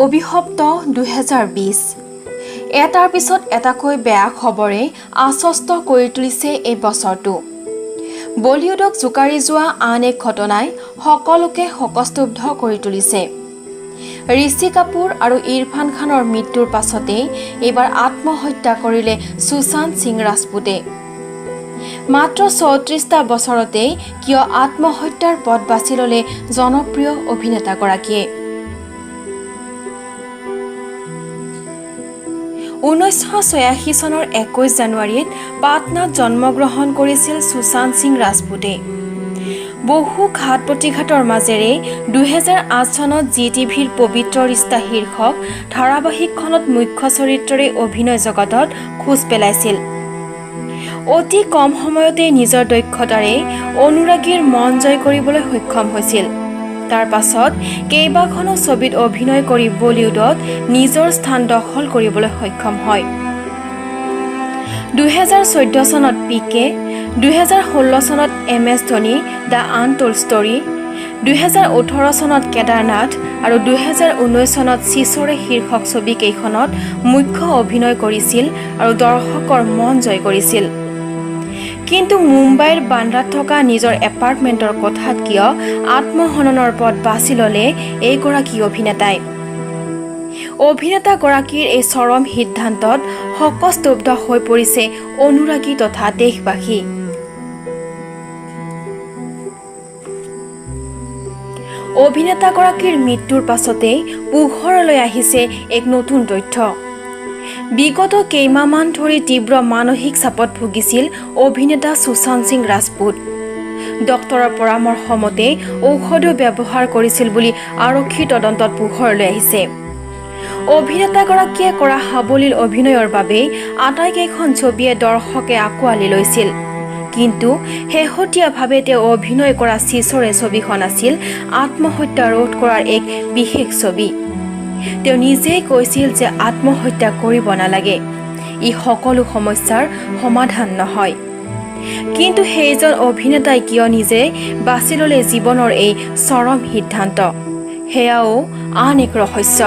অভিশপ্ত 2020 এটাৰ পিছত এটাকৈ বেয়া খবৰে আশ্বস্ত কৰি তুলিছে এই বছৰটো। বলিউডক জোকাৰি যোৱা আন এক ঘটনাই সকলোকে শোকস্তব্ধ কৰি তুলিছে। ঋষি কাপুৰ আৰু ইৰফান খানৰ মৃত্যুৰ পাছতেই এইবাৰ আত্মহত্যা কৰিলে সুশান্ত সিং ৰাজপুতে। মাত্ৰ ৩৪টা বছৰতেই কিয় আত্মহত্যাৰ পথ বাছি ল'লে জনপ্ৰিয় অভিনেতাগৰাকীয়ে। 1986 চনৰ 21 জানুৱাৰীত পাটনাত জন্মগ্ৰহণ কৰিছিল সুশান্ত সিং ৰাজপুতে। বহু ঘাত প্ৰতিঘাতৰ মাজেৰে 2008 চনত জিটিভিৰ পবিত্ৰ ৰিষ্টা শীৰ্ষক ধাৰাবাহিকখনত মুখ্য চৰিত্ৰৰে অভিনয় জগতত খোজ পেলাইছিল। অতি কম সময়তে নিজৰ দক্ষতাৰে অনুৰাগীৰ মন জয় কৰিবলৈ সক্ষম হৈছিল। তাৰ পাছত কেইবাখনো ছবিত অভিনয় কৰি বলিউডত নিজৰ স্থান দখল কৰিবলৈ সক্ষম হয়। 2014 চনত পিকে, 2016 চনত MS Dhoni the untold story, 2018 চনত কেদাৰনাথ আৰু 2019 চনত চিচৰে শীৰ্ষক ছবিকেইখনত মুখ্য অভিনয় কৰিছিল আৰু দৰ্শকৰ মন জয় কৰিছিল। কিন্তু মুম্বাইৰ বান্দ্ৰাত থকা নিজৰ এপাৰ্টমেণ্টৰ কোঠাত কিয় আত্মহননৰ পথ বাছি ল'লে এইগৰাকী অভিনেতাই? অভিনেতাগৰাকীৰ এই চৰম সিদ্ধান্তত শোকস্তব্ধ হৈ পৰিছে অনুৰাগী তথা দেশবাসী। অভিনেতাগৰাকীৰ মৃত্যুৰ পাছতেই পোহৰলৈ আহিছে এক নতুন তথ্য। বিগত কেইমাহমান ধৰি তীব্ৰ মানসিক চাপত ভুগিছিল অভিনেতা সুশান্ত সিং ৰাজপুত। ডক্তৰৰ পৰামৰ্শ মতে ঔষধো ব্যৱহাৰ কৰিছিল বুলি আৰক্ষীৰ তদন্তত পোহৰলৈ আহিছে। অভিনেতাগৰাকীয়ে কৰা সাৱলীল অভিনয়ৰ বাবেই আটাইকেইখন ছবিয়ে দৰ্শকে আঁকোৱালি লৈছিল। কিন্তু শেহতীয়াভাৱে তেওঁ অভিনয় কৰা চিচৰে ছবিখন আছিল আত্মহত্যা ৰোধ কৰাৰ এক বিশেষ ছবি। তেওঁ নিজেই কৈছিল যে আত্মহত্যা কৰিব নালাগে, ই সকলো সমস্যাৰ সমাধান নহয়। কিন্তু সেইজন অভিনেতাই কিয় নিজে বাছি ল'লে জীৱনৰ এই চৰম সিদ্ধান্ত, সেয়াও আন এক ৰহস্য।